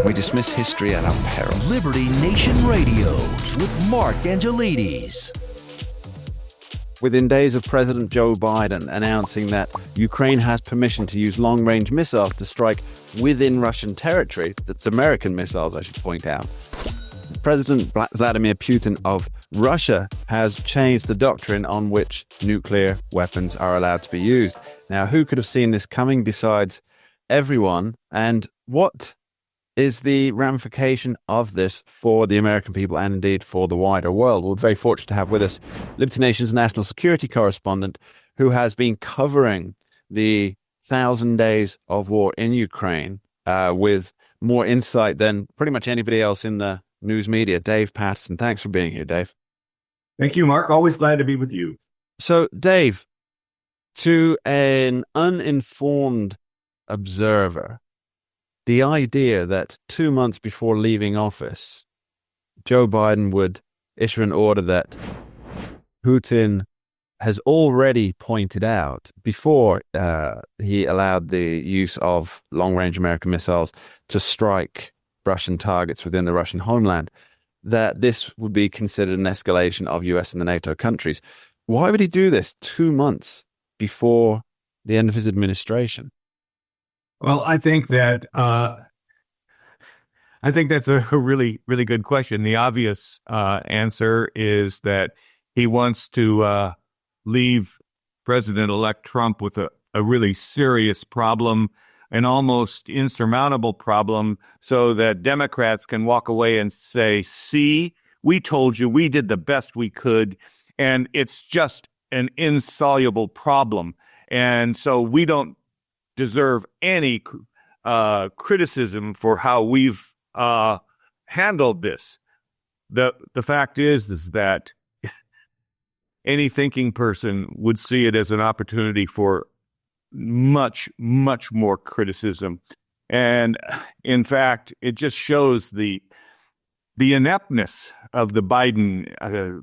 We dismiss history at our peril. Liberty Nation Radio with Mark Angelides. Within days of President Joe Biden announcing that Ukraine has permission to use long-range missiles to strike within Russian territory, that's American missiles, I should point out, President Vladimir Putin of Russia has changed the doctrine on which nuclear weapons are allowed to be used. Now, who could have seen this coming besides everyone? And what is the ramification of this for the American people and indeed for the wider world? We're very fortunate to have with us Liberty Nation's national security correspondent who has been covering the 1,000 days of war in Ukraine with more insight than pretty much anybody else in the news media. Dave Patterson, thanks for being here, Dave. Thank you, Mark. Always glad to be with you. So, Dave, to an uninformed observer, the idea that 2 months before leaving office, Joe Biden would issue an order that Putin has already pointed out before he allowed the use of long-range American missiles to strike Russian targets within the Russian homeland, that this would be considered an escalation of US and the NATO countries. Why would he do this 2 months before the end of his administration? Well, I think that's a really, really good question. The obvious answer is that he wants to leave President-elect Trump with a really serious problem, an almost insurmountable problem, so that Democrats can walk away and say, see, we told you, we did the best we could, and it's just an insoluble problem. And so we don't deserve any criticism for how we've handled this. The fact is that any thinking person would see it as an opportunity for much, much more criticism. And in fact, it just shows the ineptness of the Biden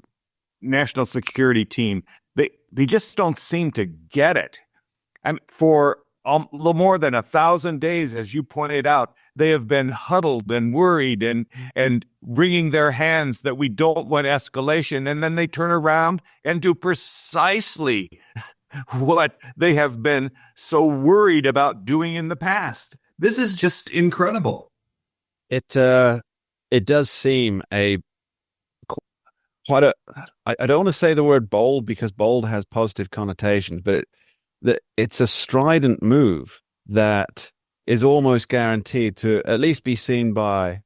national security team. They just don't seem to get it. And for a little more than 1,000 days, as you pointed out, they have been huddled and worried and wringing their hands that we don't want escalation. And then they turn around and do precisely what they have been so worried about doing in the past. This is just incredible. It does seem I don't want to say the word bold because bold has positive connotations, but it's a strident move that is almost guaranteed to at least be seen by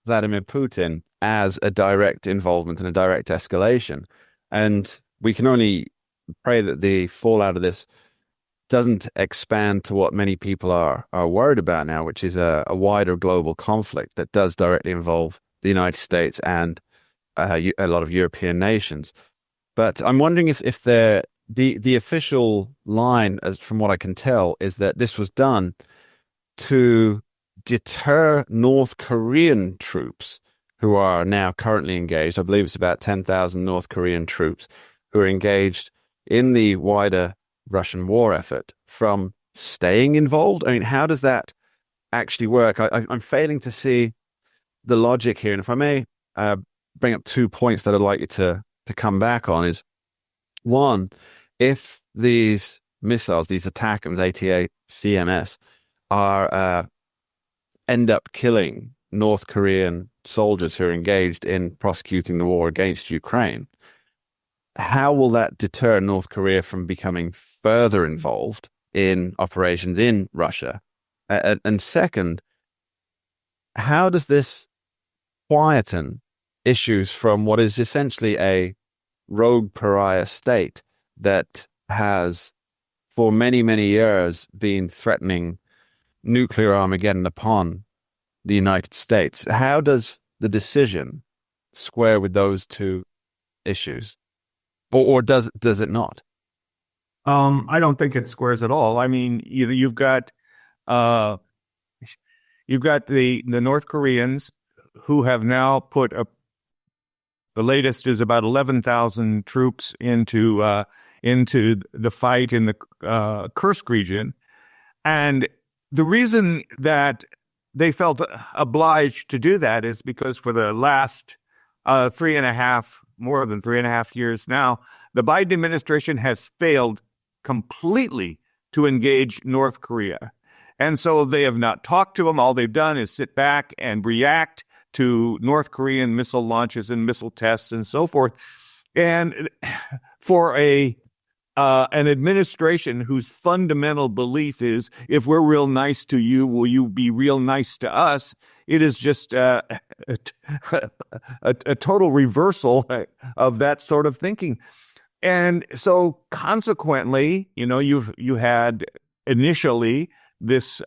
Vladimir Putin as a direct involvement and a direct escalation. And we can only pray that the fallout of this doesn't expand to what many people are worried about now, which is a wider global conflict that does directly involve the United States and a lot of European nations. But I'm wondering if the official line, as from what I can tell, is that this was done to deter North Korean troops who are now currently engaged. I believe it's about 10,000 North Korean troops who are engaged in the wider Russian war effort from staying involved. I mean, how does that actually work? I'm failing to see the logic here. And if I may bring up 2 points that I'd like you to come back on is, one, if these missiles, these ATACMS, ATACMS, are end up killing North Korean soldiers who are engaged in prosecuting the war against Ukraine, how will that deter North Korea from becoming further involved in operations in Russia? And second, how does this quieten issues from what is essentially a rogue pariah state that has for many, many years been threatening nuclear Armageddon upon the United States? How does the decision square with those two issues? Or does it not? I don't think it squares at all. I mean, you've got the North Koreans who have now put the latest is about 11,000 troops into the fight in the Kursk region, and the reason that they felt obliged to do that is because for the last more than 3.5 years now, the Biden administration has failed completely to engage North Korea. And so they have not talked to them. All they've done is sit back and react to North Korean missile launches and missile tests and so forth. And for an administration whose fundamental belief is, if we're real nice to you, will you be real nice to us? It is just a total reversal of that sort of thinking. And so consequently, you had initially this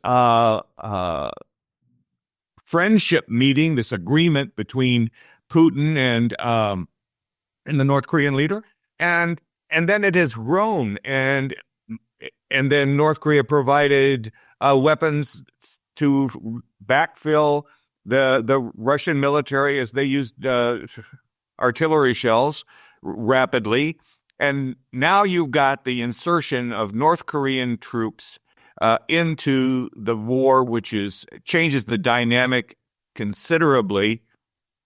friendship meeting, this agreement between Putin and the North Korean leader, and then it has grown, and then North Korea provided weapons to backfill the Russian military as they used artillery shells rapidly, and now you've got the insertion of North Korean troops into the war, which changes the dynamic considerably.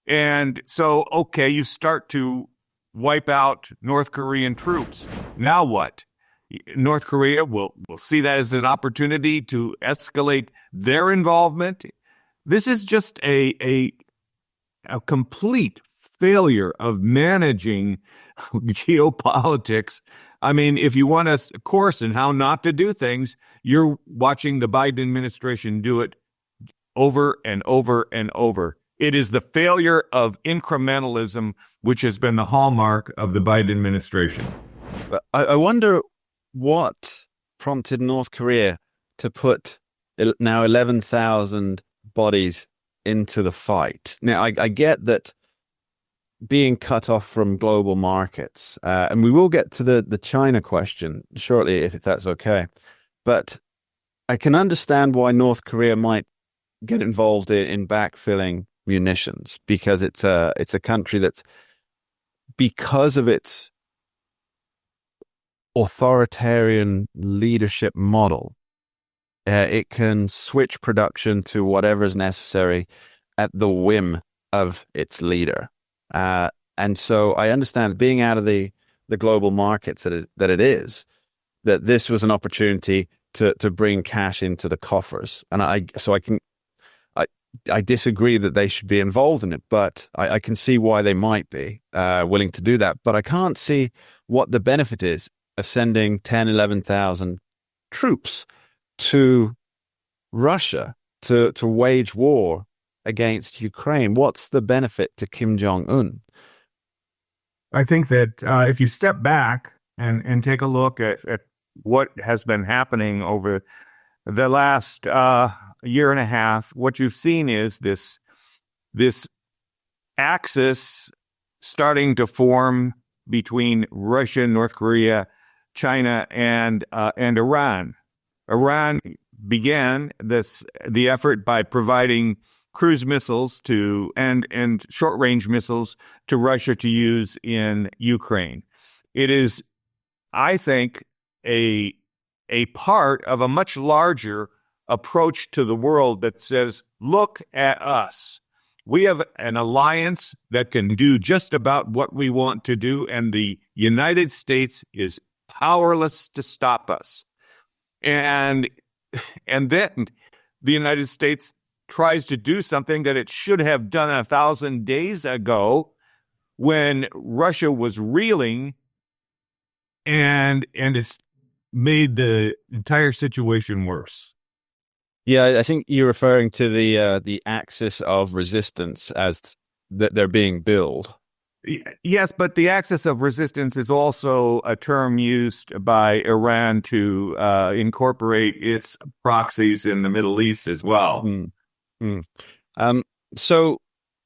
And so, okay, you start to wipe out North Korean troops. Now what? North Korea will see that as an opportunity to escalate their involvement. This is just a complete failure of managing geopolitics. I mean, if you want a course in how not to do things, you're watching the Biden administration do it over and over and over. It is the failure of incrementalism, which has been the hallmark of the Biden administration. I wonder what prompted North Korea to put now 11,000 bodies into the fight. Now, I get that being cut off from global markets, and we will get to the China question shortly, if that's okay. But I can understand why North Korea might get involved in backfilling munitions, because it's a country that's, because of its authoritarian leadership model, it can switch production to whatever is necessary at the whim of its leader. And so I understand, being out of the global markets that it is, that this was an opportunity to bring cash into the coffers. And I disagree that they should be involved in it, but I can see why they might be willing to do that. But I can't see what the benefit is of sending 10, 11,000 troops to Russia to wage war against Ukraine. What's the benefit to Kim Jong-Un? I think that if you step back and take a look at what has been happening over the last year and a half, what you've seen is this axis starting to form between Russia, North Korea, China, and Iran. Iran began the effort by providing cruise missiles and short-range missiles to Russia to use in Ukraine. It is, I think, a part of a much larger approach to the world that says, look at us. We have an alliance that can do just about what we want to do, and the United States is powerless to stop us. And then the United States tries to do something that it should have done 1,000 days ago, when Russia was reeling, and it's made the entire situation worse. Yeah, I think you're referring to the axis of resistance as that they're being billed. Yes, but the axis of resistance is also a term used by Iran to incorporate its proxies in the Middle East as well. So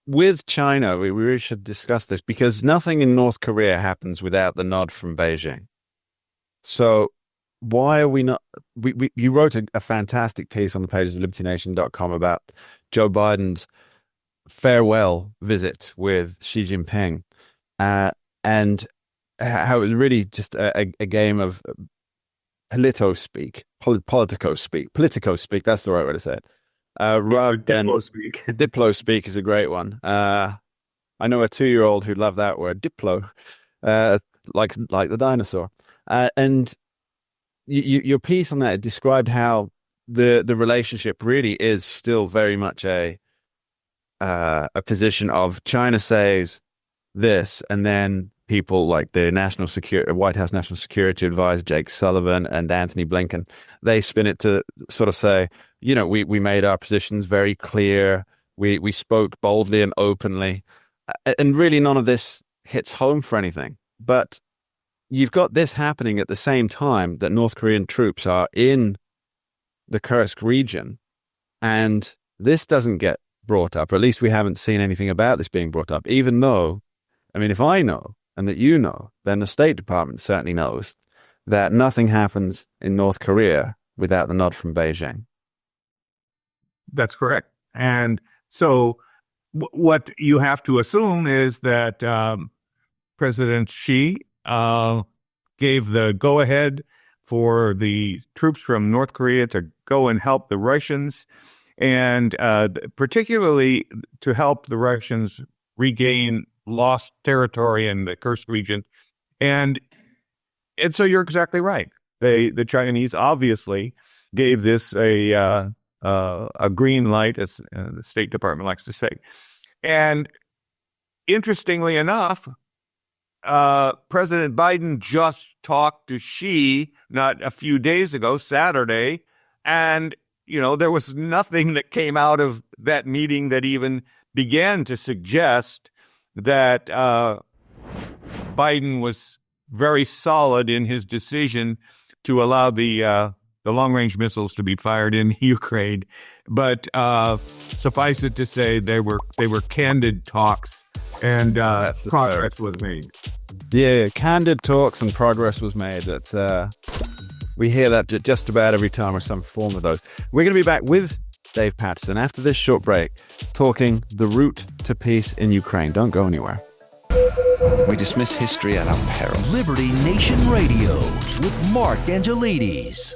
with China, we really should discuss this, because nothing in North Korea happens without the nod from Beijing. So why are we not? You wrote a fantastic piece on the pages of libertynation.com about Joe Biden's farewell visit with Xi Jinping, and how it was really just a game of politico speak. That's the right way to say it. rugged and Diplo speak. Diplo speak is a great one. I know a 2-year-old who loved that word, Diplo, like the dinosaur. And your piece on that described how the relationship really is still very much a position of China says this, and then people like the White House National Security Advisor Jake Sullivan and Anthony Blinken, they spin it to sort of say, we made our positions very clear. We spoke boldly and openly, and really none of this hits home for anything. But you've got this happening at the same time that North Korean troops are in the Kursk region, and this doesn't get brought up, or at least we haven't seen anything about this being brought up, even though, if I know and that you know, then the State Department certainly knows that nothing happens in North Korea without the nod from Beijing. That's correct. And so what you have to assume is that President Xi gave the go-ahead for the troops from North Korea to go and help the Russians, and particularly to help the Russians regain lost territory in the Kursk region. And so you're exactly right. The Chinese obviously gave this a green light, as the State Department likes to say. And interestingly enough, President Biden just talked to Xi not a few days ago, Saturday, and there was nothing that came out of that meeting that even began to suggest that Biden was very solid in his decision to allow the long-range missiles to be fired in Ukraine. But suffice it to say, they were candid talks, and progress was made. Yeah, candid talks and progress was made. That's we hear that just about every time or some form of those. We're going to be back with Dave Patterson after this short break, talking the route to peace in Ukraine. Don't go anywhere. We dismiss history at our peril. Liberty Nation Radio with Mark Angelides.